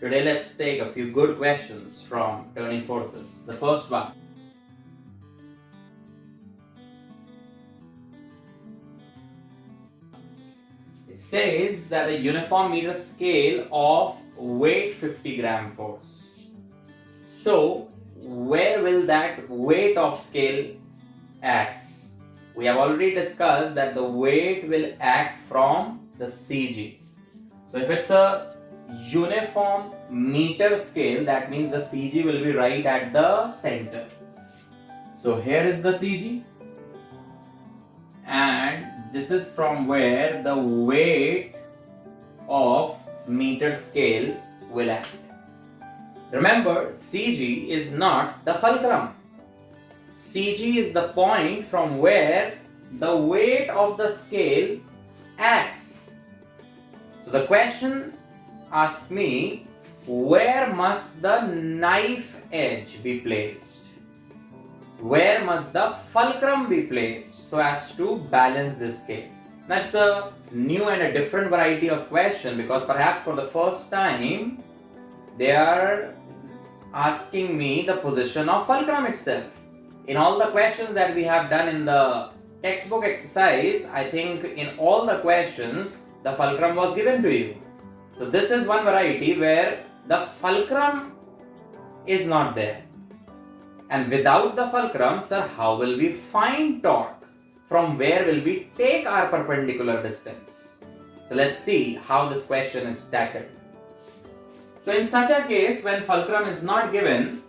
Today let's take a few good questions from Turning Forces. The first one. It says that a uniform meter scale of weight 50 gram force. So, where will that weight of scale act? We have already discussed that the weight will act from the CG. So, if it's a uniform meter scale, that means the CG will be right at the center. So, here is the CG. And this is from where the weight of meter scale will act. Remember, CG is not the fulcrum. CG is the point from where the weight of the scale acts. So the question asks me, where must the knife edge be placed? Where must the fulcrum be placed so as to balance this scale? That's a new and a different variety of question, because perhaps for the first time they are asking me the position of fulcrum itself. In all the questions that we have done in the textbook exercise, I think in all the questions the fulcrum was given to you. So this is one variety where the fulcrum is not there. And without the fulcrum, sir, how will we find torque? From where will we take our perpendicular distance? So let's see how this question is tackled. So in such a case, when fulcrum is not given,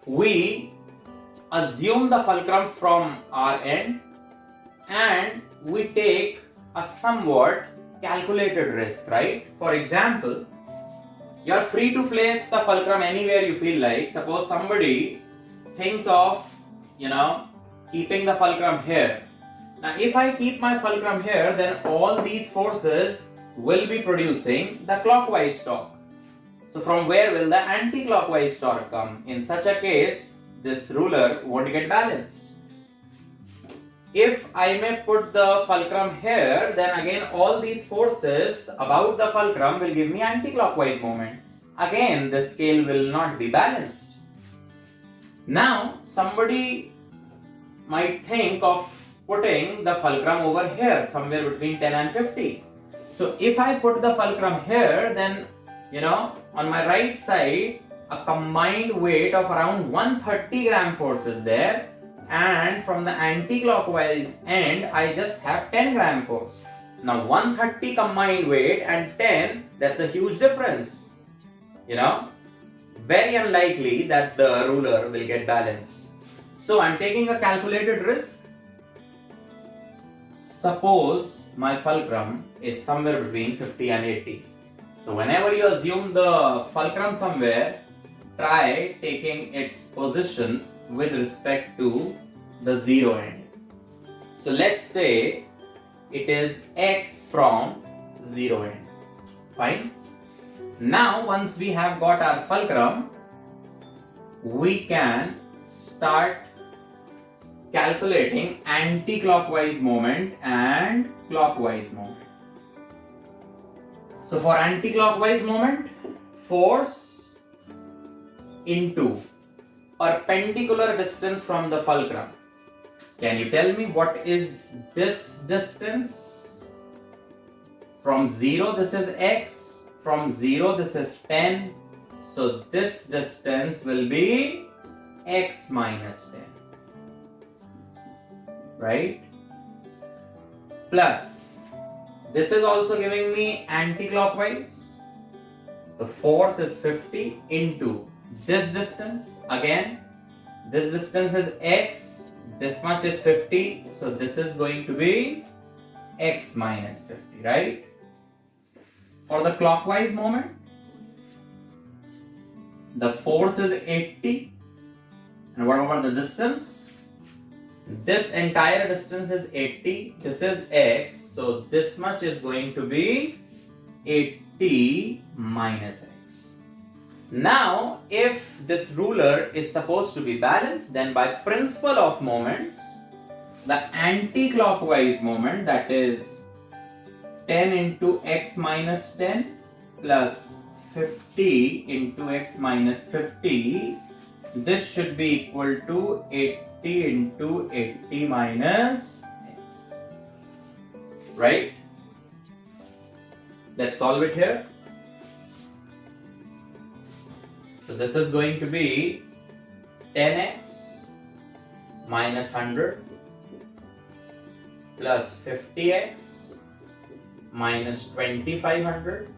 we assume the fulcrum from our end and we take a somewhat calculated risk, right? For example, you are free to place the fulcrum anywhere you feel like. Suppose somebody thinks of, keeping the fulcrum here. Now, if I keep my fulcrum here, then all these forces will be producing the clockwise torque. So, from where will the anti-clockwise torque come? In such a case, this ruler won't get balanced. If I may put the fulcrum here, then again all these forces about the fulcrum will give me anti-clockwise moment. Again, the scale will not be balanced. Now, somebody might think of putting the fulcrum over here, somewhere between 10 and 50. So, if I put the fulcrum here, then, on my right side, a combined weight of around 130 gram force is there. And from the anti-clockwise end, I just have 10 gram force. Now 130 combined weight and 10, that's a huge difference. Very unlikely that the ruler will get balanced. So I'm taking a calculated risk. Suppose my fulcrum is somewhere between 50 and 80. So whenever you assume the fulcrum somewhere, try taking its position with respect to the zero end. So let's say it is x from zero end. Fine. Now once we have got our fulcrum, we can start calculating anti-clockwise moment and clockwise moment. So for anti-clockwise moment, force into perpendicular distance from the fulcrum. Can you tell me what is this distance? From 0 this is x, from 0 this is 10. So this distance will be x minus 10. Right? Plus, this is also giving me anti-clockwise. The force is 50 into this distance. Again, this distance is x, this much is 50, so this is going to be x minus 50, right? For the clockwise moment, the force is 80, and what about the distance? This entire distance is 80, this is x, so this much is going to be 80 minus x. Now, if this ruler is supposed to be balanced, then by principle of moments, the anti-clockwise moment, that is 10 into x minus 10 plus 50 into x minus 50, this should be equal to 80 into 80 minus x. Right? Let's solve it here. So this is going to be 10x minus 100 plus 50x minus 2500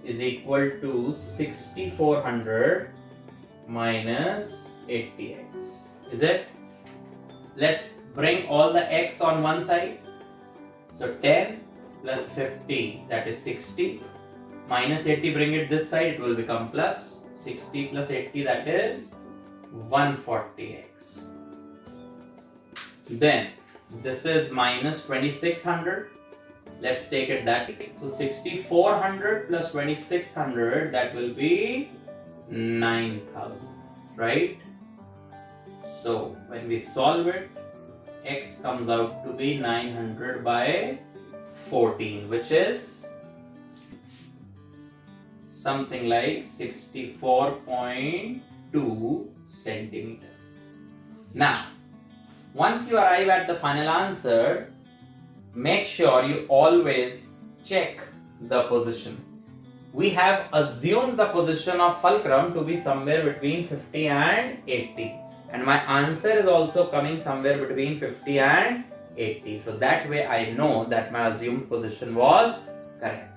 is equal to 6400 minus 80x. Is it? Let's bring all the x on one side. So 10 plus 50, that is 60. Minus 80, bring it this side, it will become plus. 60 plus 80, that is 140x. Then this is minus 2600. Let's take it that way. So 6400 plus 2600, that will be 9000, right? So when we solve it, x comes out to be 900 by 14, which is something like 64.2 centimeter. Now, once you arrive at the final answer, make sure you always check the position. We have assumed the position of fulcrum to be somewhere between 50 and 80. And my answer is also coming somewhere between 50 and 80. So that way I know that my assumed position was correct.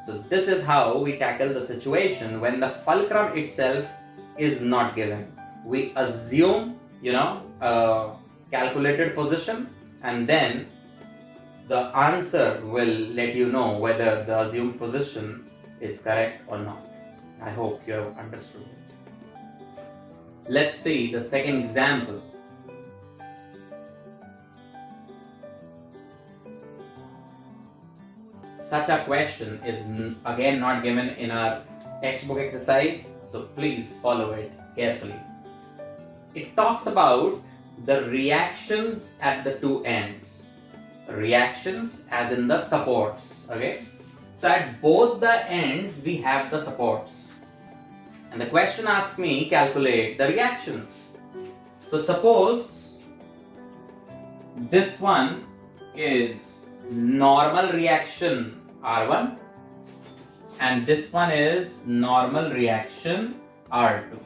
So this is how we tackle the situation when the fulcrum itself is not given. We assume, a calculated position, and then the answer will let you know whether the assumed position is correct or not. I hope you have understood. Let's see the second example. Such a question is again not given in our textbook exercise, so please follow it carefully. It talks about the reactions at the two ends. Reactions as in the supports, okay? So at both the ends we have the supports. And the question asks me calculate the reactions. So suppose this one is normal reaction R1 and this one is normal reaction R2.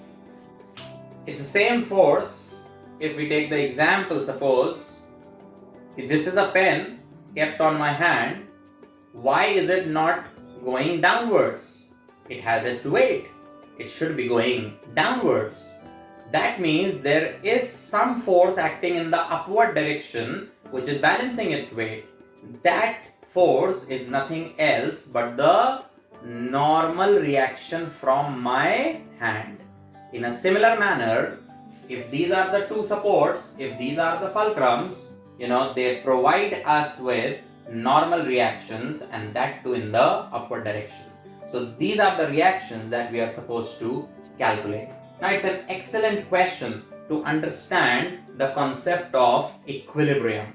It's the same force. If we take the example, suppose if this is a pen kept on my hand, why is it not going downwards? It has its weight. It should be going downwards. That means there is some force acting in the upward direction which is balancing its weight. That force is nothing else but the normal reaction from my hand. In a similar manner, if these are the two supports, if these are the fulcrums, they provide us with normal reactions, and that too in the upward direction. So these are the reactions that we are supposed to calculate. Now it's an excellent question to understand the concept of equilibrium.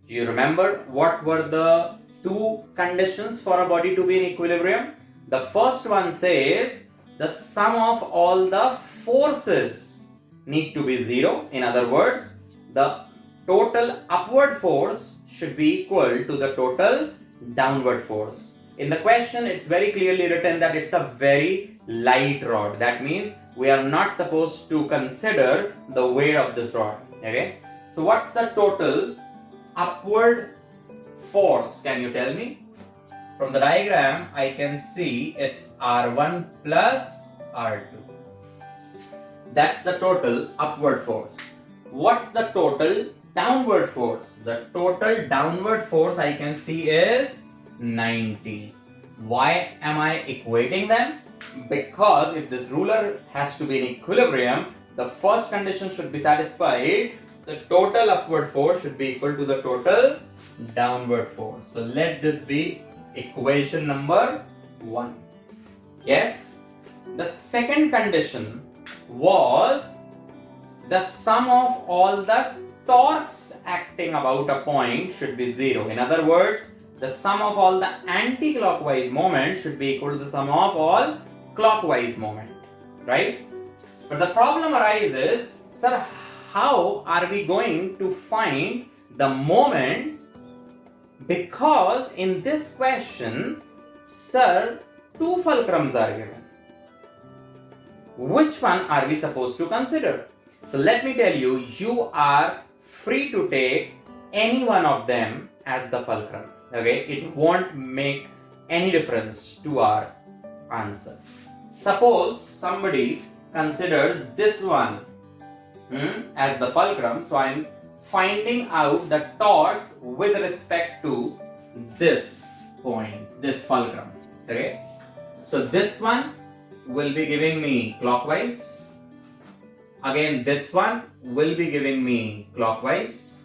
Do you remember what were the two conditions for a body to be in equilibrium? The first one says the sum of all the forces need to be zero. In other words, the total upward force should be equal to the total downward force. In the question, it's very clearly written that it's a very light rod. That means we are not supposed to consider the weight of this rod. Okay? So what's the total upward force? Can you tell me? From the diagram, I can see it's R1 plus R2. That's the total upward force. What's the total downward force? The total downward force I can see is 90. Why am I equating them? Because if this ruler has to be in equilibrium, the first condition should be satisfied. The total upward force should be equal to the total downward force. So let this be equation number 1. Yes? The second condition was the sum of all the torques acting about a point should be 0. In other words, the sum of all the anti-clockwise moments should be equal to the sum of all clockwise moments, right? But the problem arises, sir, how are we going to find the moments? Because in this question, sir, two fulcrums are given. Which one are we supposed to consider? So let me tell you, you are free to take any one of them as the fulcrum. Okay, it won't make any difference to our answer. Suppose somebody considers this one as the fulcrum, so I'm finding out the torques with respect to this point, this fulcrum. Okay, so this one will be giving me clockwise. Again, this one will be giving me clockwise,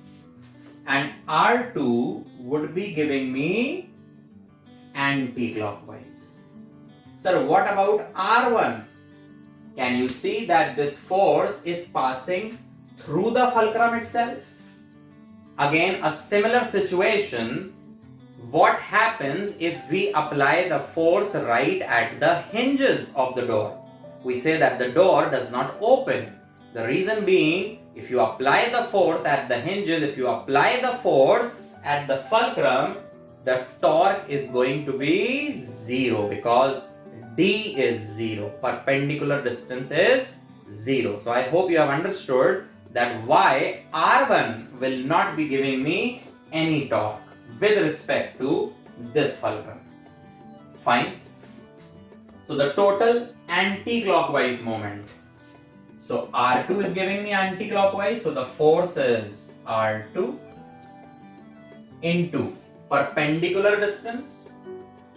and R2 would be giving me anti-clockwise. Sir, what about R1? Can you see that this force is passing through the fulcrum itself? Again, a similar situation. What happens if we apply the force right at the hinges of the door? We say that the door does not open. The reason being, if you apply the force at the hinges, if you apply the force at the fulcrum, the torque is going to be 0 because D is 0. Perpendicular distance is 0. So I hope you have understood that why R1 will not be giving me any torque with respect to this fulcrum. Fine. So the total anti-clockwise moment. So R2 is giving me anti-clockwise, so the force is R2 into perpendicular distance.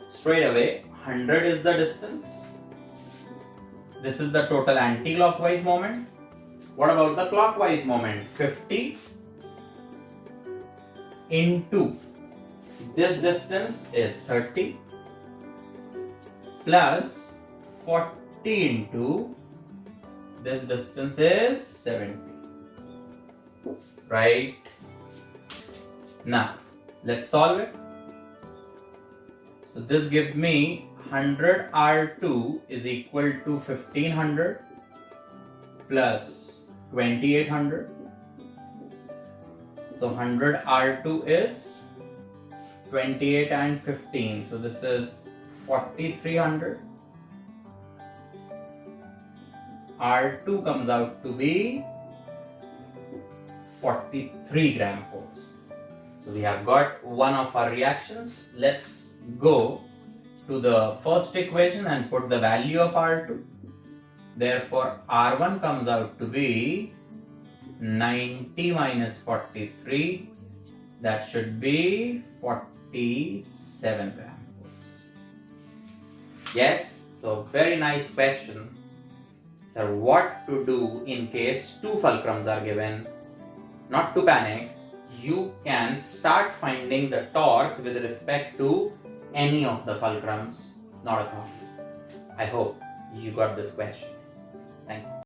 Straight away, 100 is the distance. This is the total anti-clockwise moment. What about the clockwise moment? 50 into this distance is 30 plus 40 into this distance is 70. Right? Now, let's solve it. So this gives me 100 R2 is equal to 1500 plus 2800. So 100 R2 is 28 and 15. So this is 4300. R2 comes out to be 43 gram force. So we have got one of our reactions. Let's go to the first equation and put the value of R2. Therefore, R1 comes out to be 90 minus 43. That should be 47 gram force. Yes, so very nice question. So what to do in case two fulcrums are given? Not to panic. You can start finding the torques with respect to any of the fulcrums. Not a problem. I hope you got this question. Thank you.